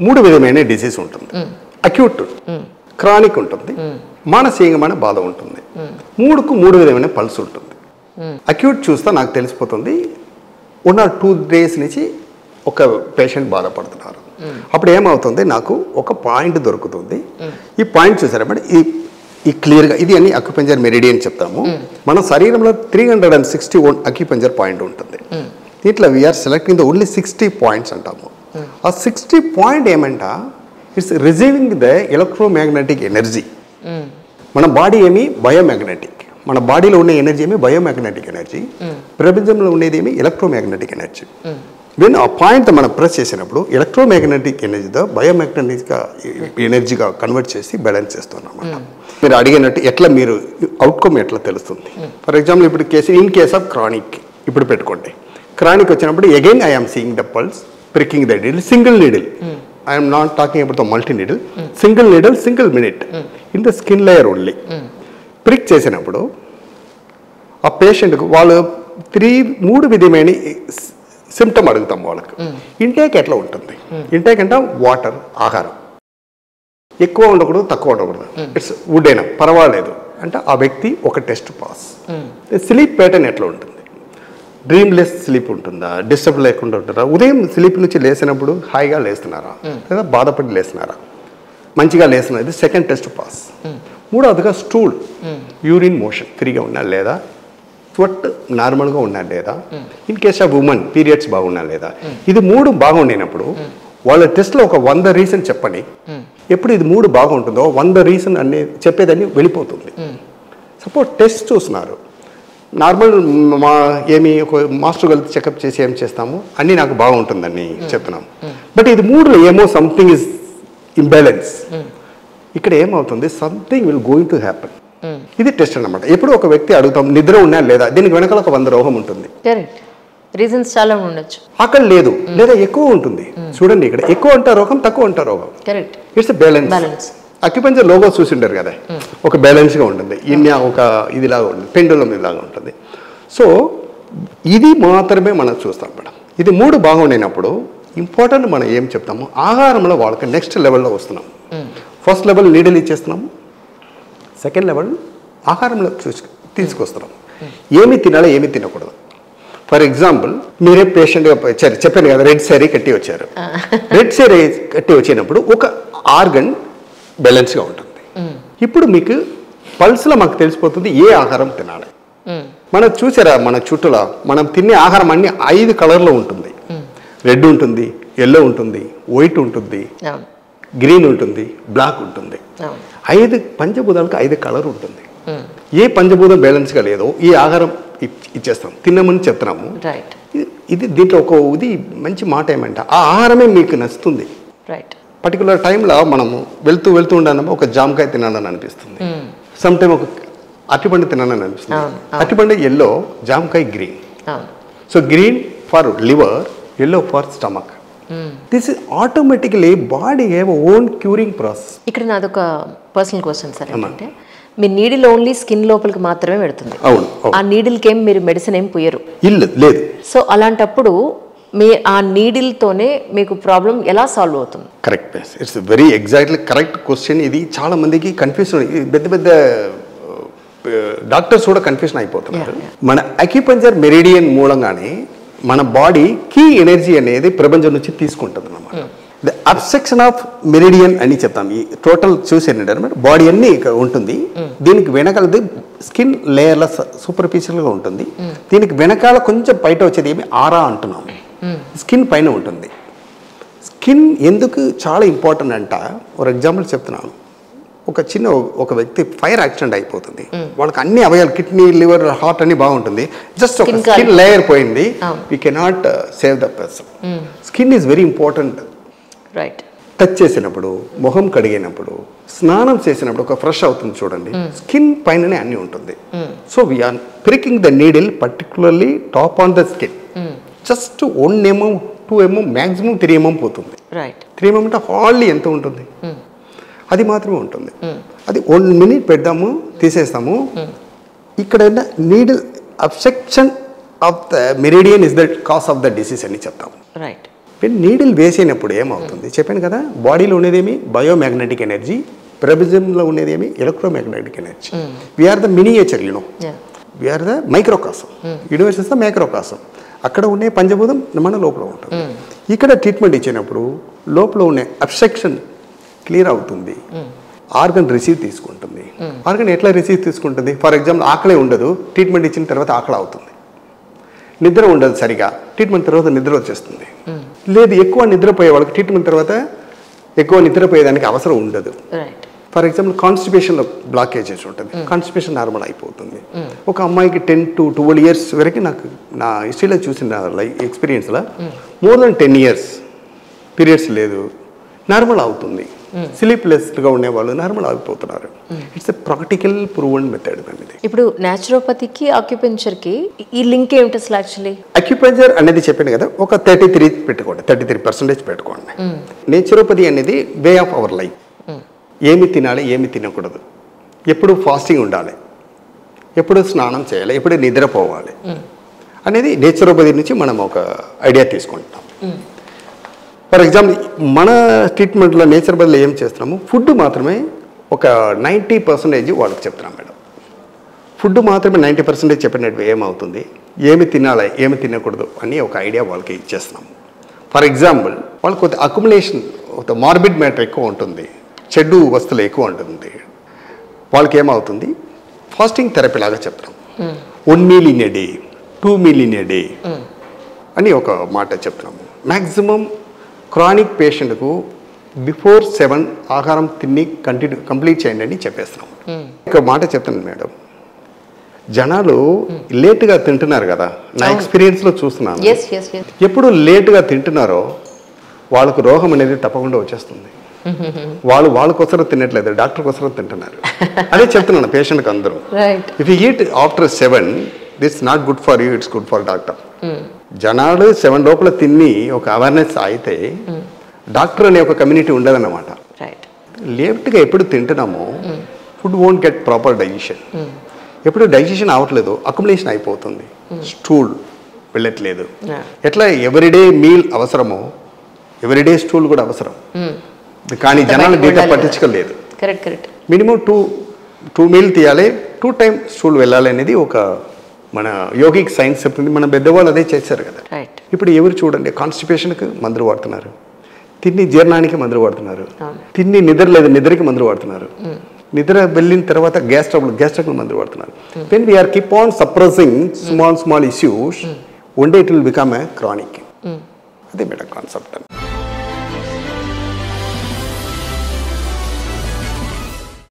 మూడు విధమైన డిసీజ్ ఉంటుంది. అక్యూట్, క్రానిక్ ఉంటుంది, మానసికమైన బాధ ఉంటుంది. మూడు విధమైన పల్స్ ఉంటుంది. అక్యూట్ చూస్తే నాకు తెలిసిపోతుంది ఉన్న 2 days నుంచి ఒక పేషెంట్ బాధపడుతున్నారు. అప్పుడు ఏమవుతుంది, నాకు ఒక పాయింట్ దొరుకుతుంది. ఈ పాయింట్ చూసారంటే ఈ క్లియర్గా ఇది అని అక్యుపంజర్ మెరిడియన్ చెప్తాము. మన శరీరంలో 361 అక్యుపంజర్ పాయింట్ ఉంటుంది. దీంట్లో we are selecting the only 60 points అంటాము. ఆ 60 పాయింట్ ఏమంట, it's receiving the electromagnetic energy. మన బాడీ ఏమి బయోమాగ్నెటిక్, మన బాడీలో ఉన్న ఎనర్జీ ఏమి బయోమాగ్నెటిక్ ఎనర్జీ, ప్రపంచంలో ఉండేది ఏమి ఎలక్ట్రోమాగ్నెటిక్ ఎనర్జీ. దెన్ ఆ పాయింట్ మనం ప్రెస్ చేసినప్పుడు ఎలక్ట్రోమాగ్నెటిక్ ఎనర్జీతో బయోమాగ్నెటిక్ ఎనర్జీగా కన్వర్ట్ చేసి బ్యాలెన్స్ చేస్తున్నాం అన్నమాట. మీరు అడిగినట్టు ఎట్లా మీరు అవుట్కమ్ ఎట్లా తెలుస్తుంది. ఫర్ ఎగ్జాంపుల్ ఇప్పుడు ఇన్ కేస్ ఆఫ్ క్రానిక్ ఇప్పుడు పెట్టుకోండి. క్రానిక్ వచ్చినప్పుడు again I'm seeing the pulse, pricking the needle, single needle. I'm not talking about the multi needle, single needle, single minute in the skin layer only. Prick చేసినప్పుడు ఆ పేషెంట్కు వాళ్ళు 3 విధమైన symptom అడుగుతాం వాళ్ళకి. Intake ఎట్లా ఉంటుంది, ఇంటేక్ అంటే వాటర్, ఆహారం ఎక్కువ ఉండకూడదు, తక్కువ ఉండకూడదు. ఇట్స్ వుడ్ అయినా పర్వాలేదు అంటే ఆ వ్యక్తి ఒక టెస్ట్ పాస్. స్లీప్ ప్యాటర్న్ ఎట్లా ఉంటుంది, డ్రీమ్లెస్ స్లీప్ ఉంటుందా, డిస్టర్బ్ లేకుండా ఉంటుందా, ఉదయం స్లీప్ నుంచి లేసినప్పుడు హాయిగా లేస్తున్నారా లేదా బాధపడి లేస్తున్నారా, మంచిగా లేస్తున్నారు, ఇది సెకండ్ టెస్ట్ పాస్. మూడవదిగా స్టూల్, యూరిన్ మోషన్ ఫ్రీగా ఉన్నా లేదా, స్వెట్ నార్మల్గా ఉన్నా లేదా, in case of women periods బాగున్నా లేదా. ఇది 3 బాగుండినప్పుడు వాళ్ళ టెస్ట్లో ఒక 100 రీజన్ చెప్పండి. ఎప్పుడు ఇది 3 బాగుంటుందో 100 రీజన్ అనే చెప్పేదని వెళ్ళిపోతుంది. సపోజ్ టెస్ట్ చూస్తున్నారు, నార్మల్ ఏమి ఒక మాస్టర్ కలిసి చెకప్ చేసి ఏం చేస్తాము, అన్నీ నాకు బాగుంటుందని చెప్తున్నాము. బట్ ఇది 3లో ఏమో సంథింగ్ ఇస్ ఇంబ్యాలెన్స్. ఇక్కడ ఏమవుతుంది, something will going to happen. ఇది టెస్ట్ అన్నమాట. ఎప్పుడు ఒక వ్యక్తి అడుగుతాం నిద్ర ఉన్నా లేదా, దీనికి వెనకాల ఒక 100 రోగం ఉంటుంది. రీజన్స్ చాలా ఉండొచ్చు. ఆకలి లేదు లేదా ఎక్కువ ఉంటుంది. చూడండి ఇక్కడ ఎక్కువ అంట రోగం, తక్కువ అంట రోగం. It's balance. అక్యుపంచర్ లోగో చూసింటారు కదా, ఒక బ్యాలెన్స్గా ఉంటుంది. ఇన్ని ఒక ఇదిలాగా ఉంటుంది, పెండులం ఇలాగా ఉంటుంది. సో ఇది మాత్రమే మనం చూస్తాం మేడం. ఇది 3 బాగుండినప్పుడు ఇంపార్టెంట్ మనం ఏం చెప్తాము, ఆహారంలో వాళ్ళకి నెక్స్ట్ లెవెల్లో వస్తున్నాం. ఫస్ట్ లెవెల్ నీడలు ఇచ్చేస్తున్నాం, సెకండ్ లెవెల్ ఆహారంలో తీసుకొస్తున్నాం. ఏమి తినాలో ఏమి తినకూడదు. ఫర్ ఎగ్జాంపుల్ మీరే పేషెంట్గా వచ్చారు, చెప్పాను కదా, రెడ్ శారీ కట్టి వచ్చారు. రెడ్ శారీ కట్టి వచ్చినప్పుడు ఒక ఆర్గన్ బ్యాలెన్స్గా ఉంటుంది. ఇప్పుడు మీకు పల్స్లో మాకు తెలిసిపోతుంది ఏ ఆహారం తినాలి. మనం చూసారా మన చుట్టూలో మనం తినే ఆహారం అన్ని 5 కలర్లో ఉంటుంది. రెడ్ ఉంటుంది, ఎల్లో ఉంటుంది, వైట్ ఉంటుంది, గ్రీన్ ఉంటుంది, బ్లాక్ ఉంటుంది. 5 పంచభూతాలకు 5 కలర్ ఉంటుంది. ఏ పంచభూతం బ్యాలెన్స్గా లేదో ఈ ఆహారం ఇచ్చేస్తాం, తిన్నామని చెప్తున్నాము. ఇది దీంట్లో ఒక ఇది మంచి మాట ఏమంటే ఆ ఆహారమే మీకు నచ్చుతుంది. పర్టికులర్ టైంలో మనము వెళ్తూ ఉండము ఒక జామకాయ తినాలని అనిపిస్తుంది, సమ్ టైమ్ ఒక అరటిపండు తినాలని అనిపిస్తుంది. అరటిపండు ఎల్లో, జామకాయ green. So green for liver, yellow for stomach. This is automatically body have own curing process. ఇక్కడ నాదొక పర్సనల్ క్వశ్చన్ సార్, ఏంటంటే మీ నీడిల్ ఓన్లీ స్కిన్ లోపలికి మాత్రమే పెడుతుంది. అవును. ఆ నీడిల్కి ఏం మీరు మెడిసిన్ ఏం పోయరు? లేదు. సో అలాంటప్పుడు మీ ఆ నీడిల్తోనే మీకు ప్రాబ్లం ఎలా సాల్వ్ అవుతుంది? Correct, it's very exactly correct question. ఇది చాలా మందికి కన్ఫ్యూజన్, పెద్ద డాక్టర్స్ కూడా కన్ఫ్యూజన్ అయిపోతున్నారు. మన అక్యుపంచర్ మెరిడియన్ మూలంగానే మన బాడీ కీ ఎనర్జీ అనేది ప్రపంచం నుంచి తీసుకుంటుంది అన్నమాట. ద అబ్సెక్షన్ ఆఫ్ మెరిడియన్ అని చెప్తాం. ఈ టోటల్ చూసేటన్నమాట బాడీ అన్ని ఉంటుంది. దీనికి వెనకాలది స్కిన్ లేయర్ల సూపర్ఫిషియల్గా ఉంటుంది. దీనికి వెనకాల కొంచెం బయట వచ్చేది ఏమి ఆరా అంటున్నాం, స్కిన్ పైన ఉంటుంది. స్కిన్ ఎందుకు చాలా ఇంపార్టెంట్ అంట, ఫర్ ఎగ్జాంపుల్ చెప్తున్నాను, ఒక వ్యక్తి ఫైర్ యాక్సిడెంట్ అయిపోతుంది, వాళ్ళకి అన్ని అవయాలు కిడ్నీ, లివర్, హార్ట్ అన్ని బాగుంటుంది, జస్ట్ ఒక స్కిన్ లేయర్ పోయింది, we cannot save the person. Skin is very important. Touch చేసినప్పుడు, మొహం కడిగినప్పుడు, స్నానం చేసినప్పుడు ఒక ఫ్రెష్ అవుతుంది చూడండి, స్కిన్ పైననే అన్ని ఉంటుంది. So we are pricking the needle particularly top on the skin. Just 1 mm 2 mm maximum 3 mm పోతుంది. 3 mm అంటే హార్డ్లీ ఎంత ఉంటుంది, అది మాత్రమే ఉంటుంది. అది 1 minute పెడదాము, తీసేస్తాము. ఇక్కడ needle obstruction of the meridian is the cause of the disease అని చెప్తాము. నీడిల్ వేసినప్పుడు ఏమవుతుంది చెప్పాను కదా, బాడీలో ఉండేదేమి బయోమాగ్నెటిక్ ఎనర్జీ, ప్రపంచంలో ఉండేదేమి electromagnetic energy. We are the miniature we are the microcosm, universe is the microcosm. అక్కడ ఉండే పంచభూతం మన లోపల ఉంటుంది. ఇక్కడ ట్రీట్మెంట్ ఇచ్చినప్పుడు లోపల ఉండే అబ్స్ట్రక్షన్ క్లియర్ అవుతుంది, ఆర్గన్ రిసీవ్ తీసుకుంటుంది. ఆర్గన్ ఎట్లా రిసీవ్ తీసుకుంటుంది? ఫర్ ఎగ్జాంపుల్ ఆకలే ఉండదు, ట్రీట్మెంట్ ఇచ్చిన తర్వాత ఆకలి అవుతుంది. నిద్ర ఉండదు సరిగా, ట్రీట్మెంట్ తర్వాత నిద్ర వచ్చేస్తుంది. లేదు ఎక్కువ నిద్రపోయే వాళ్ళకి ట్రీట్మెంట్ తర్వాత ఎక్కువ నిద్రపోయేదానికి అవసరం ఉండదు. ఫర్ ఎగ్జాంపుల్ కాన్స్టిపేషన్లో బ్లాకేజెస్ ఉంటుంది, కాన్స్టిపేషన్ నార్మల్ అయిపోతుంది. ఒక అమ్మాయికి 10 to 12 years వరకు నాకు నా హిస్టరీలో చూసిన ఎక్స్పీరియన్స్లో మోర్ దెన్ 10 years పీరియడ్స్ లేదు, నార్మల్ అవుతుంది. స్లీప్లెస్గా ఉండేవాళ్ళు నార్మల్ అయిపోతున్నారు. It's a practical proven method అనేది. ఇప్పుడు న్యాచురోపతికి ఆక్యుపెంచర్కి ఈ లింక్ ఏమిటి అసలు? యాక్చువల్లీ అక్యుపెంచర్ అనేది చెప్పాను కదా, ఒక 33 పెట్టుకోండి, 33% పెట్టుకోండి. నేచురోపతి అనేది వే ఆఫ్ అవర్ లైఫ్. ఏమి తినాలి, ఏమి తినకూడదు, ఎప్పుడు ఫాస్టింగ్ ఉండాలి, ఎప్పుడు స్నానం చేయాలి, ఎప్పుడు నిద్రపోవాలి అనేది నేచురోపతి నుంచి మనం ఒక ఐడియా తీసుకుంటాం. ఫర్ ఎగ్జాంపుల్ మన ట్రీట్మెంట్లో నేచురోపతిలో ఏం చేస్తున్నాము, ఫుడ్ మాత్రమే ఒక 90% వాళ్ళకి చెప్తున్నాం మేడం. ఫుడ్ మాత్రమే 90% చెప్పినట్టు ఏమవుతుంది, ఏమి తినాలి, ఏమి తినకూడదు అని ఒక ఐడియా వాళ్ళకి ఇచ్చేస్తున్నాము. ఫర్ ఎగ్జాంపుల్ వాళ్ళకి కొద్ది అక్యుములేషన్, ఒక మార్బిడ్ మ్యాటర్ ఎక్కువ ఉంటుంది, చెడు వస్తువులు ఎక్కువ ఉంటుంది. వాళ్ళకి ఏమవుతుంది, ఫాస్టింగ్ థెరపీ లాగా చెప్తాం. 1 meal in a day, 2 meal in a day అని ఒక మాట చెప్తున్నాము. మ్యాక్సిమం క్రానిక్ పేషెంట్కు బిఫోర్ 7 ఆహారం తిని కంప్లీట్ చేయండి అని చెప్పేస్తున్నాం. ఒక మాట చెప్తాను మేడం, జనాలు లేట్గా తింటున్నారు కదా, నా ఎక్స్పీరియన్స్లో చూస్తున్నాను. ఎప్పుడు లేట్గా తింటున్నారో వాళ్ళకు రోగం అనేది తప్పకుండా వచ్చేస్తుంది. వాళ్ళ కోసం తినట్లేదు, డాక్టర్ కోసం తింటున్నారు. అదే చెప్తున్నాను పేషెంట్కి అందరూ. If you eat after 7 this not good for you, it's good for doctor. జనాలు 7 లోపల తిని ఒక అవేర్నెస్ అయితే డాక్టర్ అనే ఒక కమ్యూనిటీ ఉండదన్నమాట. లేట్గా ఎప్పుడు తింటున్నామో food won't get proper digestion. ఎప్పుడు డైజెషన్ అవ్వట్లేదు, అక్యుములేషన్ అయిపోతుంది, స్టూల్ వెళ్ళట్లేదు. ఎట్లా ఎవ్రీడే మీల్ అవసరమో ఎవ్రీడే స్టూల్ కూడా అవసరం, కానీ జనాలు డేటా పట్టించుకోలేదు. మినిమం 2 meal తీయాలి, 2 times స్టూల్ వెళ్ళాలి అనేది ఒక మన యోగిక్ సైన్స్ చెప్తుంది. మన పెద్దవాళ్ళు అదే చేశారు కదా. ఇప్పుడు ఎవరు చూడండి, కాన్స్టిపేషన్కి మందులు వాడుతున్నారు, తిని జీర్ణానికి మందులు వాడుతున్నారు, తిని నిద్ర లేదు నిద్రకి మందులు వాడుతున్నారు, నిద్ర వెళ్ళిన తర్వాత గ్యాస్ ట్రబుల్ మందులు వాడుతున్నారు. When we are keep on suppressing small issues, one day it will become a chronic. అదే మేడం కాన్సెప్ట్.